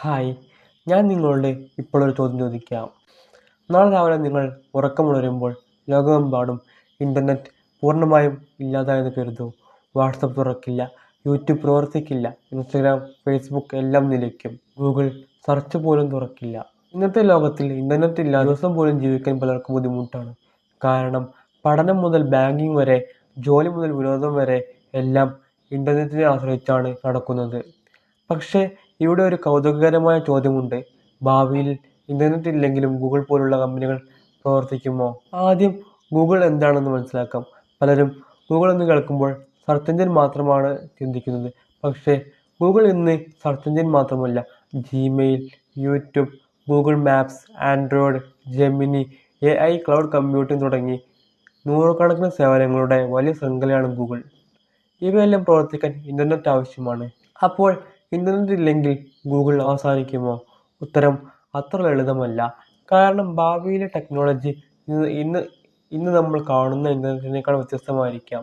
Hi, ഞാൻ നിങ്ങളോട് ഇപ്പോൾ ഒരു ചോദ്യം ചോദിക്കാം. നാളെ രാവിലെ നിങ്ങൾ ഉറക്കമുണരുമ്പോൾ ലോകമെമ്പാടും ഇൻ്റർനെറ്റ് പൂർണ്ണമായും ഇല്ലാതായെന്ന് കരുതൂ. വാട്സപ്പ് തുറക്കില്ല, യൂട്യൂബ് പ്രവർത്തിക്കില്ല, ഇൻസ്റ്റഗ്രാം, ഫേസ്ബുക്ക് എല്ലാം നിലയ്ക്കും. ഗൂഗിൾ സെർച്ച് പോലും തുറക്കില്ല. ഇന്നത്തെ ലോകത്തിൽ ഇൻ്റർനെറ്റ് ഇല്ലാതെ ദിവസം പോലും ജീവിക്കാൻ പലർക്കും ബുദ്ധിമുട്ടാണ്. കാരണം പഠനം മുതൽ ബാങ്കിംഗ് വരെ, ജോലി മുതൽ വിനോദം വരെ എല്ലാം ഇൻ്റർനെറ്റിനെ ആശ്രയിച്ചാണ് നടക്കുന്നത്. പക്ഷേ ഇവിടെ ഒരു കൗതുകകരമായ ചോദ്യമുണ്ട്. ഭാവിയിൽ ഇൻ്റർനെറ്റ് ഇല്ലെങ്കിലും ഗൂഗിൾ പോലുള്ള കമ്പനികൾ പ്രവർത്തിക്കുമോ? ആദ്യം ഗൂഗിൾ എന്താണെന്ന് മനസ്സിലാക്കാം. പലരും ഗൂഗിൾ എന്ന് കേൾക്കുമ്പോൾ സെർച്ച് എഞ്ചിൻ മാത്രമാണ് ചിന്തിക്കുന്നത്. പക്ഷേ ഗൂഗിൾ ഇന്ന് സെർച്ച് എഞ്ചിൻ മാത്രമല്ല. Gmail, YouTube, Google maps, Android, Gemini, AI, cloud computing തുടങ്ങി നൂറുകണക്കിന് സേവനങ്ങളുടെ വലിയ ശൃംഖലയാണ് ഗൂഗിൾ. ഇവയെല്ലാം പ്രവർത്തിക്കാൻ ഇൻ്റർനെറ്റ് ആവശ്യമാണ്. അപ്പോൾ ഇൻ്റർനെറ്റ് ഇല്ലെങ്കിൽ ഗൂഗിൾ അവസാനിക്കുമോ? ഉത്തരം അത്ര ലളിതമല്ല. കാരണം ഭാവിയിലെ ടെക്നോളജി ഇന്ന് നമ്മൾ കാണുന്ന ഇൻ്റർനെറ്റിനേക്കാൾ വ്യത്യസ്തമായിരിക്കാം.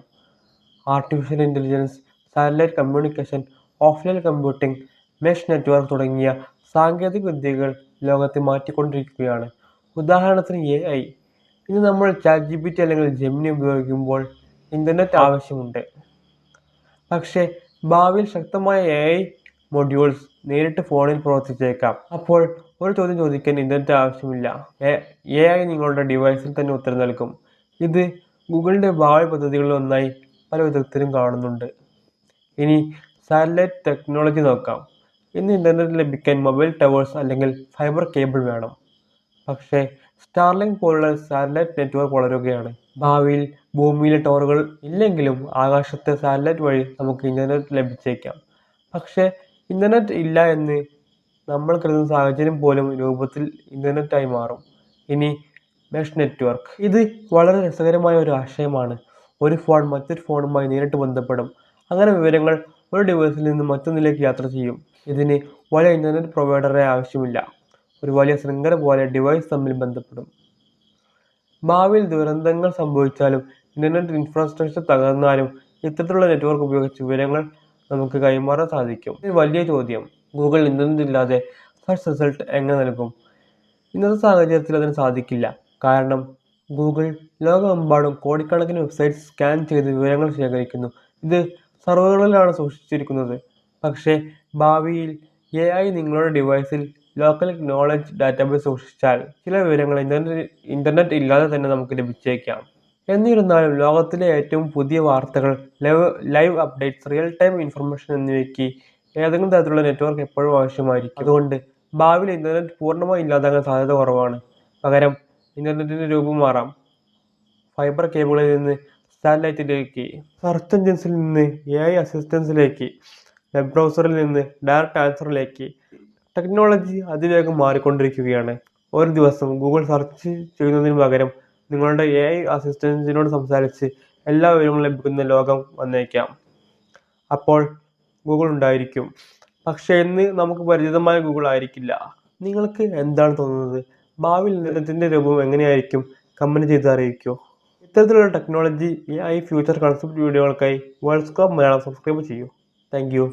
Artificial intelligence, satellite communication, offline computing, mesh network തുടങ്ങിയ സാങ്കേതിക വിദ്യകൾ ലോകത്തെ മാറ്റിക്കൊണ്ടിരിക്കുകയാണ്. ഉദാഹരണത്തിന് AI. ഇന്ന് നമ്മൾ ChatGPT അല്ലെങ്കിൽ ജെമിനി ഉപയോഗിക്കുമ്പോൾ ഇൻ്റർനെറ്റ് ആവശ്യമുണ്ട്. പക്ഷേ ഭാവിയിൽ ശക്തമായ AI മൊഡ്യൂൾസ് നേരിട്ട് ഫോണിൽ പ്രവർത്തിച്ചേക്കാം. അപ്പോൾ ഒരു ചോദ്യം ചോദിക്കാൻ ഇൻ്റർനെറ്റ് ആവശ്യമില്ല. AI നിങ്ങളുടെ ഡിവൈസിൽ തന്നെ ഉത്തരം നൽകും. ഇത് ഗൂഗിളിൻ്റെ ഭാവി പദ്ധതികളിൽ ഒന്നായി പല വിദഗ്ധരും കാണുന്നുണ്ട്. ഇനി സാറ്റലൈറ്റ് ടെക്നോളജി നോക്കാം. ഇന്ന് ഇൻ്റർനെറ്റ് ലഭിക്കാൻ മൊബൈൽ ടവേഴ്സ് അല്ലെങ്കിൽ ഫൈബർ കേബിൾ വേണം. പക്ഷേ സ്റ്റാർലിങ്ക് പോലുള്ള സാറ്റലൈറ്റ് നെറ്റ്വർക്ക് വളരുകയാണ്. ഭാവിയിൽ ഭൂമിയിലെ ടവറുകൾ ഇല്ലെങ്കിലും ആകാശത്തെ സാറ്റലൈറ്റ് വഴി നമുക്ക് ഇൻ്റർനെറ്റ് ലഭിച്ചേക്കാം. പക്ഷേ ഇൻ്റർനെറ്റ് ഇല്ല എന്ന് നമ്മൾ കരുതുന്ന സാഹചര്യം പോലും രൂപത്തിൽ ഇൻ്റർനെറ്റായി മാറും. ഇനി മെഷ് നെറ്റ്വർക്ക്. ഇത് വളരെ രസകരമായ ഒരു ആശയമാണ്. ഒരു ഫോൺ മറ്റൊരു ഫോണുമായി നേരിട്ട് ബന്ധപ്പെടും. അങ്ങനെ വിവരങ്ങൾ ഒരു ഡിവൈസിൽ നിന്ന് മറ്റൊന്നിലേക്ക് യാത്ര ചെയ്യും. ഇതിന് വലിയ ഇൻ്റർനെറ്റ് പ്രൊവൈഡറെ ആവശ്യമില്ല. ഒരു വലിയ ശൃംഖല പോലെ ഡിവൈസ് തമ്മിൽ ബന്ധപ്പെടും. ഭാവിയിൽ ദുരന്തങ്ങൾ സംഭവിച്ചാലും ഇൻ്റർനെറ്റ് ഇൻഫ്രാസ്ട്രക്ചർ തകർന്നാലും ഇത്തരത്തിലുള്ള നെറ്റ്വർക്ക് ഉപയോഗിച്ച് വിവരങ്ങൾ നമുക്ക് കൈമാറാൻ സാധിക്കും. ഒരു വലിയ ചോദ്യം, ഗൂഗിൾ ഇൻ്റർനെറ്റ് ഇല്ലാതെ സെർച്ച് റിസൾട്ട് എങ്ങനെ നൽകും? ഇന്നത്തെ സാഹചര്യത്തിൽ അതിന് സാധിക്കില്ല. കാരണം ഗൂഗിൾ ലോകമെമ്പാടും കോടിക്കണക്കിന് വെബ്സൈറ്റ്സ് സ്കാൻ ചെയ്ത് വിവരങ്ങൾ ശേഖരിക്കുന്നു. ഇത് സെർവറുകളിലാണ് സൂക്ഷിച്ചിരിക്കുന്നത്. പക്ഷേ ഭാവിയിൽ AI നിങ്ങളുടെ ഡിവൈസിൽ ലോക്കൽ നോളജ് ഡാറ്റാബേസ് സൂക്ഷിച്ചാൽ ചില വിവരങ്ങൾ ഇൻ്റർനെറ്റ് ഇല്ലാതെ തന്നെ നമുക്ക് ലഭിച്ചേക്കാം. എന്നിരുന്നാലും ലോകത്തിലെ ഏറ്റവും പുതിയ വാർത്തകൾ, live updates, real time information എന്നിവയ്ക്ക് ഏതെങ്കിലും തരത്തിലുള്ള നെറ്റ്വർക്ക് എപ്പോഴും ആവശ്യമായിരിക്കും. അതുകൊണ്ട് ഭാവിയിൽ ഇൻ്റർനെറ്റ് പൂർണ്ണമായി ഇല്ലാതാകാൻ സാധ്യത കുറവാണ്. പകരം ഇൻ്റർനെറ്റിൻ്റെ രൂപം മാറാം. ഫൈബർ കേബിളിൽ നിന്ന് സാറ്റലൈറ്റിലേക്ക്, സെർച്ച് എഞ്ചിൻസിൽ നിന്ന് AI അസിസ്റ്റൻസിലേക്ക്, വെബ് ബ്രൗസറിൽ നിന്ന് ഡയറക്റ്റ് ആൻസറിലേക്ക്. ടെക്നോളജി അതിവേഗം മാറിക്കൊണ്ടിരിക്കുകയാണ്. ഒരു ദിവസം ഗൂഗിൾ സെർച്ച് ചെയ്യുന്നതിന് പകരം നിങ്ങളുടെ AI അസിസ്റ്റൻസിനോട് സംസാരിച്ച് എല്ലാ വിവരങ്ങളും ലഭിക്കുന്ന ലോകം വന്നേക്കാം. അപ്പോൾ ഗൂഗിൾ ഉണ്ടായിരിക്കും. പക്ഷേ ഇന്ന് നമുക്ക് പരിചിതമായ ഗൂഗിൾ ആയിരിക്കില്ല. നിങ്ങൾക്ക് എന്താണ് തോന്നുന്നത്? ഭാവിയിൽ ഇൻ്റർനെറ്റിൻ്റെ രൂപം എങ്ങനെയായിരിക്കും? കമൻറ്റ് ചെയ്ത് അറിയിക്കൂ. ഇത്തരത്തിലുള്ള ടെക്നോളജി AI ഫ്യൂച്ചർ കൺസെപ്റ്റ് വീഡിയോകൾക്കായി വേൾഡ് സ്കോപ്പ് മലയാളം സബ്സ്ക്രൈബ് ചെയ്യൂ. Thank U.